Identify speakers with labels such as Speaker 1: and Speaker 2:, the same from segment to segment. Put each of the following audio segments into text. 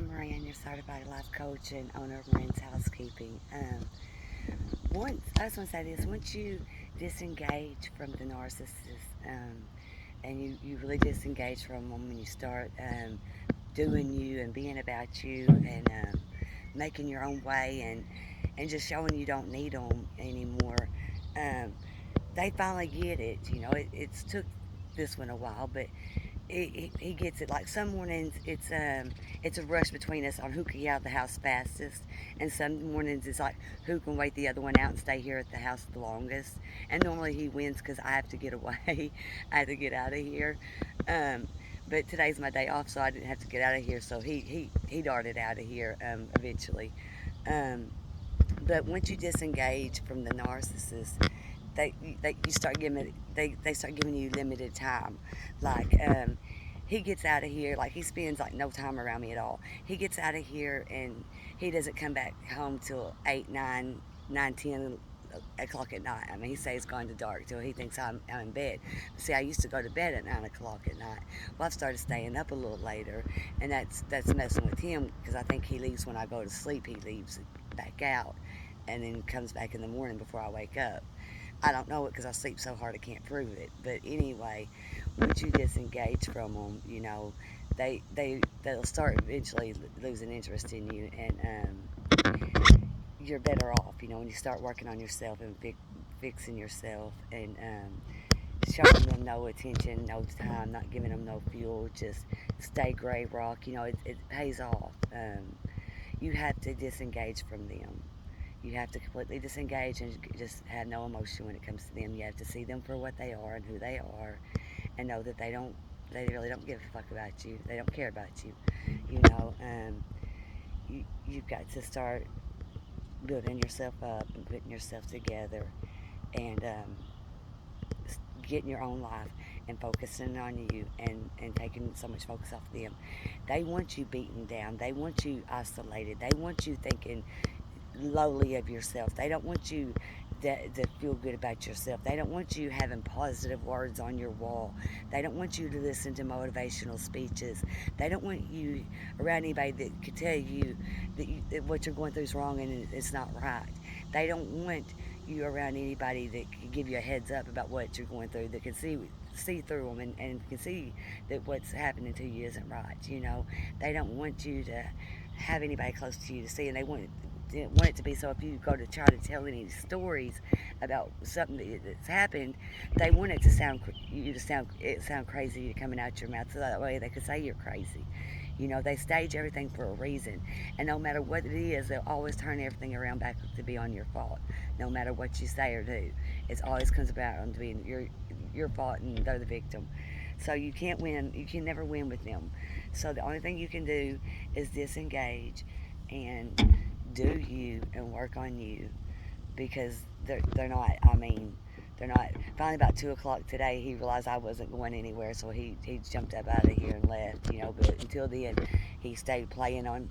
Speaker 1: Moran, your certified life coach and owner of Moran's Housekeeping. Once I just want to say this: once you disengage from the narcissist, and you really disengage from them when you start doing you and being about you and making your own way and just showing you don't need them anymore, um, they finally get it. It's took this one a while, but he gets it. Like some mornings, it's a rush between us on who can get out of the house fastest, and some mornings it's like who can wait the other one out and stay here at the house the longest. And normally he wins because I have to get away. I have to get out of here. Um, but today's my day off, so I didn't have to get out of here. So he darted out of here eventually. Um, but once you disengage from the narcissist, they you start giving they start giving you limited time. Like he gets out of here, like he spends like no time around me at all. He gets out of here and he doesn't come back home till 8, 9, 9, 10 o'clock at night. I mean, he says it's gone to dark till he thinks I'm in bed. See, I used to go to bed at 9 o'clock at night. Well, I've started staying up a little later, and that's messing with him because I think he leaves when I go to sleep. He leaves back out, and then comes back in the morning before I wake up. I don't know it because I sleep so hard I can't prove it. But anyway, once you disengage from them, they'll start eventually losing interest in you, and you're better off. When you start working on yourself and fixing yourself and showing them no attention, no time, not giving them no fuel, just stay gray rock. It pays off. You have to disengage from them. You have to completely disengage and just have no emotion when it comes to them. You have to see them for what they are and who they are, and know that they really don't give a fuck about you. They don't care about you. You know, you've got to start building yourself up and putting yourself together and getting your own life and focusing on you and taking so much focus off them. They want you beaten down. They want you isolated. They want you thinking lowly of yourself. They don't want you to feel good about yourself. They don't want you having positive words on your wall. They don't want you to listen to motivational speeches. They don't want you around anybody that could tell you that what you're going through is wrong and it's not right. They don't want you around anybody that can give you a heads up about what you're going through, that can see through them and can see that what's happening to you isn't right. They don't want you to have anybody close to you to see, and they didn't want it to be so. If you go to try to tell any stories about something that's happened, they want it to sound crazy coming out your mouth, so that way they could say you're crazy. They stage everything for a reason, and no matter what it is, they'll always turn everything around back to be on your fault. No matter what you say or do, it always comes about on to being your fault, and they're the victim. So you can't win. You can never win with them. So the only thing you can do is disengage and do you and work on you, because they're not. I mean, they're not. Finally, about 2 o'clock today, he realized I wasn't going anywhere, so he jumped up out of here and left. But until then, he stayed playing on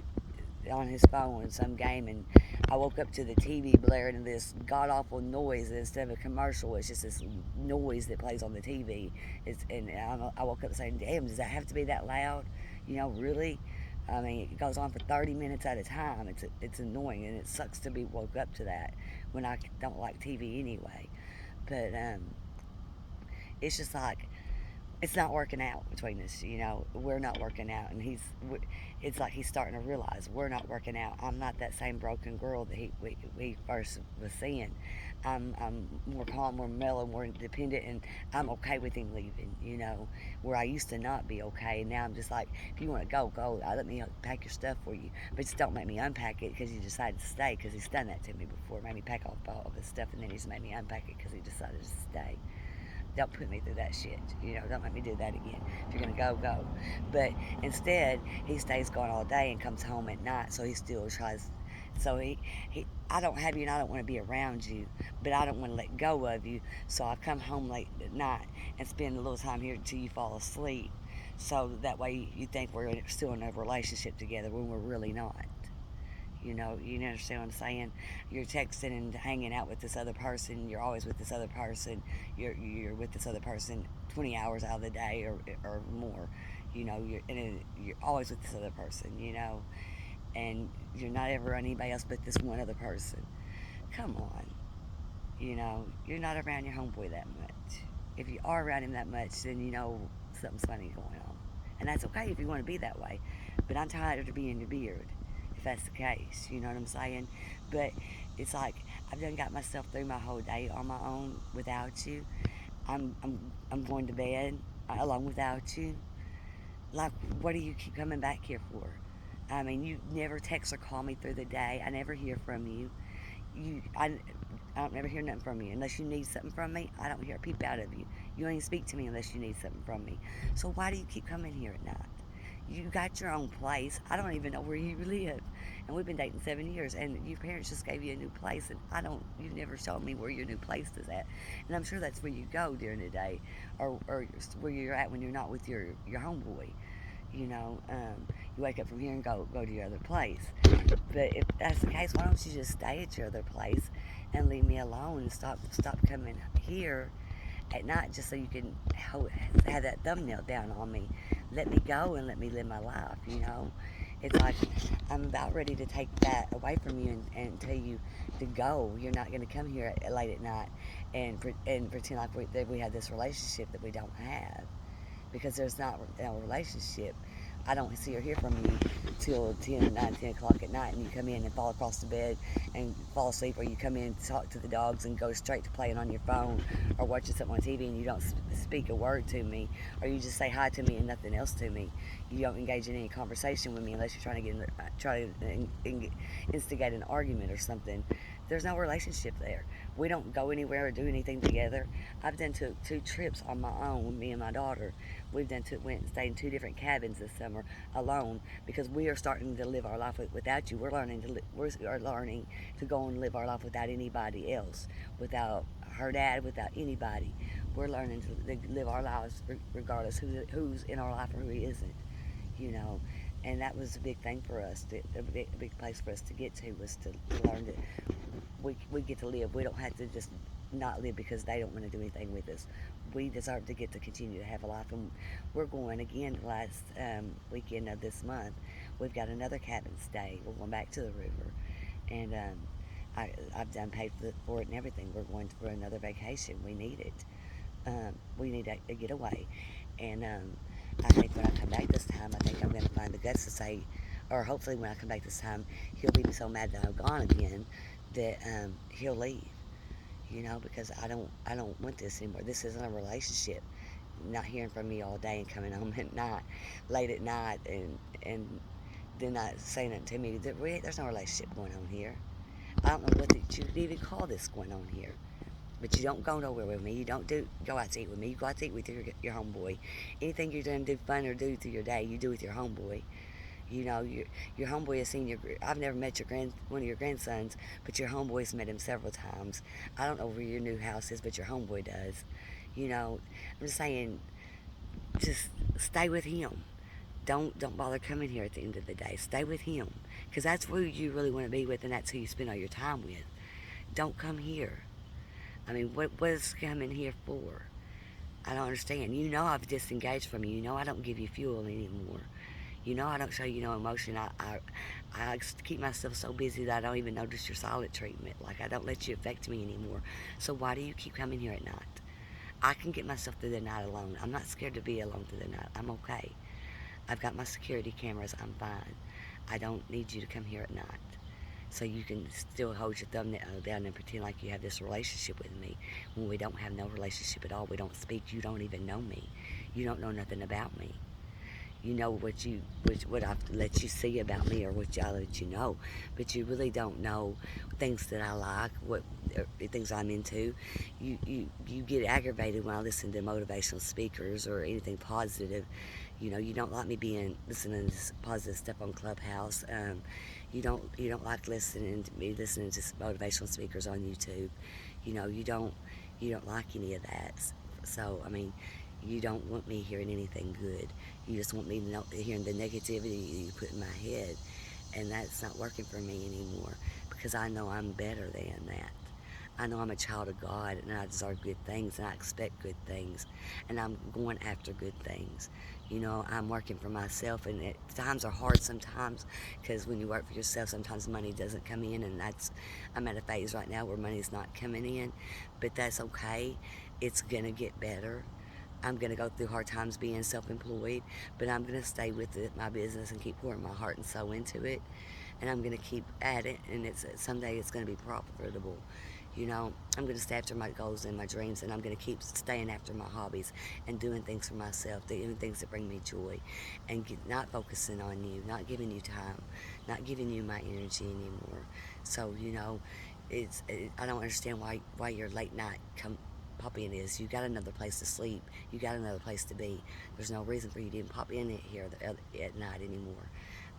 Speaker 1: his phone in some game, and I woke up to the TV blaring and this god awful noise. Instead of a commercial, it's just this noise that plays on the TV. And I woke up saying, "Damn, does that have to be that loud? Really?" I mean, it goes on for 30 minutes at a time. It's annoying, and it sucks to be woke up to that when I don't like TV anyway. But it's just like it's not working out between us. We're not working out, and it's like he's starting to realize we're not working out. I'm not that same broken girl that we first was seeing. I'm more calm, more mellow, more independent, and I'm okay with him leaving. Where I used to not be okay, and now I'm just like, if you want to go, go. Let me pack your stuff for you, but just don't make me unpack it because you decided to stay. Because he's done that to me before, made me pack off all of his stuff, and then he's made me unpack it because he decided to stay. Don't put me through that shit. Don't make me do that again. If you're gonna go, go. But instead, he stays gone all day and comes home at night. So he still tries. So I don't have you, and I don't want to be around you, but I don't want to let go of you. So I come home late at night and spend a little time here until you fall asleep. So that way you think we're still in a relationship together when we're really not. You understand what I'm saying? You're texting and hanging out with this other person. You're always with this other person. You're with this other person 20 hours out of the day or more. You know, you're always with this other person, you know, and you're not ever around anybody else but this one other person. Come on, you know, you're not around your homeboy that much. If you are around him that much, then you know something's funny going on. And that's okay if you want to be that way. But I'm tired of being your beard, if that's the case. You know what I'm saying? But it's like I've done got myself through my whole day on my own without you. I'm going to bed alone without you. Like, what do you keep coming back here for? I mean, you never text or call me through the day. I never hear from you. You, I don't never hear nothing from you. Unless you need something from me, I don't hear a peep out of you. You don't even speak to me unless you need something from me. So why do you keep coming here at night? You got your own place. I don't even know where you live. And we've been dating 7 years, and your parents just gave you a new place, and you never showed me where your new place is at. And I'm sure that's where you go during the day, or where you're at when you're not with your homeboy. You know, you wake up from here and go to your other place. But if that's the case, why don't you just stay at your other place and leave me alone and stop coming here at night just so you can have that thumbnail down on me. Let me go and let me live my life, you know? It's like I'm about ready to take that away from you and tell you to go. You're not going to come here late at night and pretend like that we have this relationship that we don't have, because there's not a relationship. I don't see or hear from you till 10, 9, 10 o'clock at night, and you come in and fall across the bed and fall asleep, or you come in and talk to the dogs and go straight to playing on your phone or watching something on TV, and you don't speak a word to me, or you just say hi to me and nothing else to me. You don't engage in any conversation with me unless you're trying to instigate an argument or something. There's no relationship there. We don't go anywhere or do anything together. I've done two trips on my own, me and my daughter. Went and stayed in 2 different cabins this summer alone, because we are starting to live our life without you. We are learning to go and live our life without anybody else, without her dad, without anybody. We're learning to live our lives regardless who's in our life or who isn't. You know, and that was a big thing for us. A big place for us to get to was to learn that we get to live. We don't have to just not live because they don't want to do anything with us. We deserve to get to continue to have a life, and we're going again last weekend of this month. We've got another cabin stay. We're going back to the river, and I've done paid for it and everything. We're going for another vacation. We need it. We need a getaway, and I think when I come back this time, I think I'm going to find the guts to say, or hopefully when I come back this time, he'll be so mad that I'm gone again that he'll leave. You know, because I don't want this anymore. This isn't a relationship. Not hearing from me all day and coming home at night, late at night, and then not saying nothing to me. There's no relationship going on here. I don't know what you could even call this going on here. But you don't go nowhere with me. You don't go out to eat with me. You go out to eat with your homeboy. Anything you're going to do fun or do through your day, you do with your homeboy. You know, your homeboy has seen I've never met one of your grandsons, but your homeboy's met him several times. I don't know where your new house is, but your homeboy does. You know, I'm just saying, just stay with him. Don't bother coming here at the end of the day. Stay with him, because that's who you really want to be with, and that's who you spend all your time with. Don't come here. I mean, what is coming here for? I don't understand. You know I've disengaged from you. You know I don't give you fuel anymore. You know I don't show you no emotion. I keep myself so busy that I don't even notice your silent treatment. Like, I don't let you affect me anymore. So why do you keep coming here at night? I can get myself through the night alone. I'm not scared to be alone through the night. I'm okay. I've got my security cameras. I'm fine. I don't need you to come here at night. So you can still hold your thumb down and pretend like you have this relationship with me, when we don't have no relationship at all. We don't speak. You don't even know me. You don't know nothing about me. You know what I've let you see about me, or what I let you know, but you really don't know things that I like, what things I'm into. You get aggravated when I listen to motivational speakers or anything positive. You know, you don't like me listening to positive stuff on Clubhouse. You don't like listening to motivational speakers on YouTube. You know, you don't like any of that. So I mean, you don't want me hearing anything good. You just want me hearing the negativity you put in my head, and that's not working for me anymore, because I know I'm better than that. I know I'm a child of God, and I deserve good things, and I expect good things, and I'm going after good things. You know, I'm working for myself, and times are hard sometimes because when you work for yourself, sometimes money doesn't come in, and I'm at a phase right now where money's not coming in, but that's okay. It's gonna get better. I'm going to go through hard times being self-employed, but I'm going to stay with my business and keep pouring my heart and soul into it, and I'm going to keep at it, and someday it's going to be profitable. You know, I'm going to stay after my goals and my dreams, and I'm going to keep staying after my hobbies and doing things for myself, doing things that bring me joy, and not focusing on you, not giving you time, not giving you my energy anymore. So, you know, I don't understand why your late night pop in is. You got another place to sleep. You got another place to be. There's no reason for you to even pop in it here at night anymore.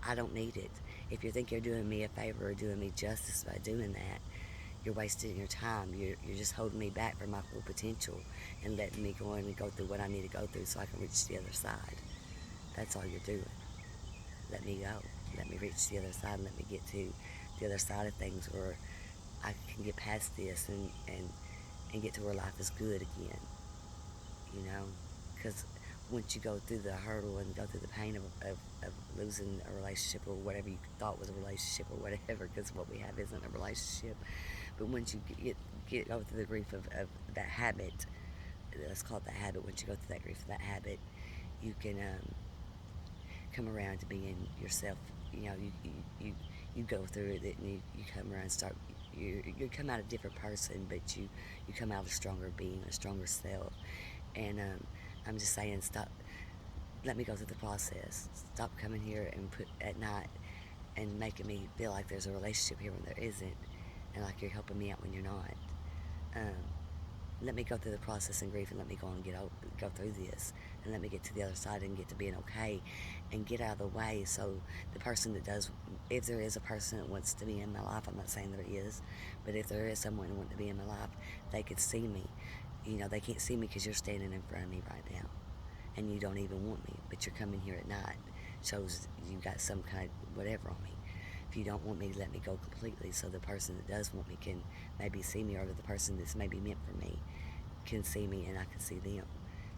Speaker 1: I don't need it. If you think you're doing me a favor or doing me justice by doing that, you're wasting your time. You're just holding me back from my full potential and letting me go in and go through what I need to go through so I can reach the other side. That's all you're doing. Let me go. Let me reach the other side and let me get to the other side of things where I can get past this and get to where life is good again. You know? Because once you go through the hurdle and go through the pain of losing a relationship or whatever you thought was a relationship or whatever, because what we have isn't a relationship, but once you go through the grief of that habit, let's call it that habit, once you go through that grief of that habit, you can come around to being yourself. You know, you go through it and you come around and start, you come out a different person, but you come out a stronger being, a stronger self. And I'm just saying, stop, let me go through the process. Stop coming here and put at night and making me feel like there's a relationship here when there isn't, and like you're helping me out when you're not. Um, Let me go through the process and grief, and let me go through this, and let me get to the other side and get to being okay, and get out of the way. So the person that does, if there is a person that wants to be in my life, I'm not saying there is, but if there is someone who wants to be in my life, they could see me. You know, they can't see me because you're standing in front of me right now, and you don't even want me, but you're coming here at night. Shows you got some kind of whatever on me. If you don't want me, let me go completely, so the person that does want me can maybe see me, or the person that's maybe meant for me can see me and I can see them.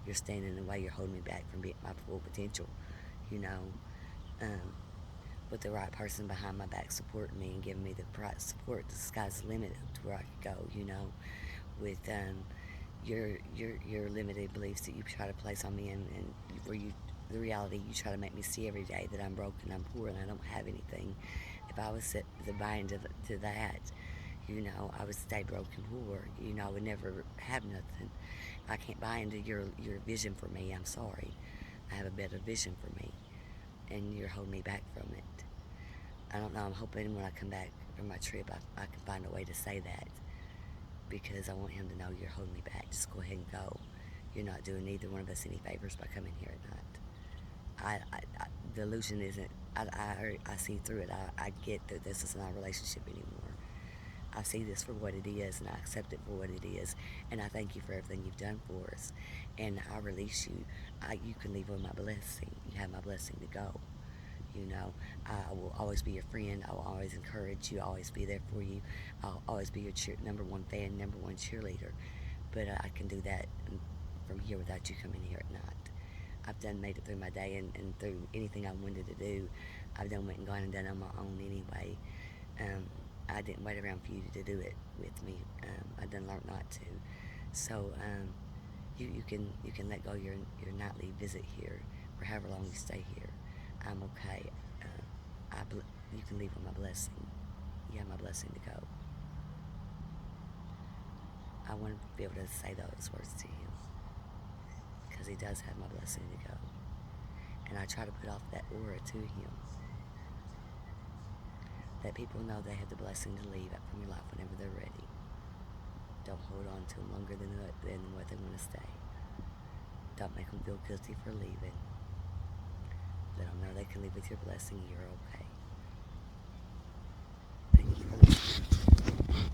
Speaker 1: You're standing in the way. You're holding me back from being my full potential. You know, um, with the right person behind my back supporting me and giving me the right support, the sky's the limit to where I could go. You know, with your limited beliefs that you try to place on me, and where the reality you try to make me see every day that I'm broke and I'm poor and I don't have anything. If I was to buy into that, you know, I would stay broke and poor. You know, I would never have nothing. I can't buy into your vision for me. I'm sorry. I have a better vision for me, and you're holding me back from it. I don't know. I'm hoping when I come back from my trip, I can find a way to say that, because I want him to know you're holding me back. Just go ahead and go. You're not doing either one of us any favors by coming here at night. The illusion isn't. I see through it. I get that this is not a relationship anymore. I see this for what it is, and I accept it for what it is, and I thank you for everything you've done for us, and I release you. You can leave with my blessing. You have my blessing to go. You know, I will always be your friend. I will always encourage you. I'll always be there for you. I'll always be your number one fan, number one cheerleader. But I can do that from here without you coming here at night. I've done made it through my day, and through anything I wanted to do, I've done went and gone and done on my own anyway. I didn't wait around for you to do it with me. I done learned not to. So you can let go your nightly visit here, for however long you stay here. I'm okay. You can leave with my blessing. You have my blessing to go. I want to be able to say those words to him, because he does have my blessing to go. And I try to put off that aura to him. Let people know they have the blessing to leave out from your life whenever they're ready. Don't hold on to them longer than what they want to stay. Don't make them feel guilty for leaving. Let them know they can leave with your blessing. You're okay. Thank you for listening.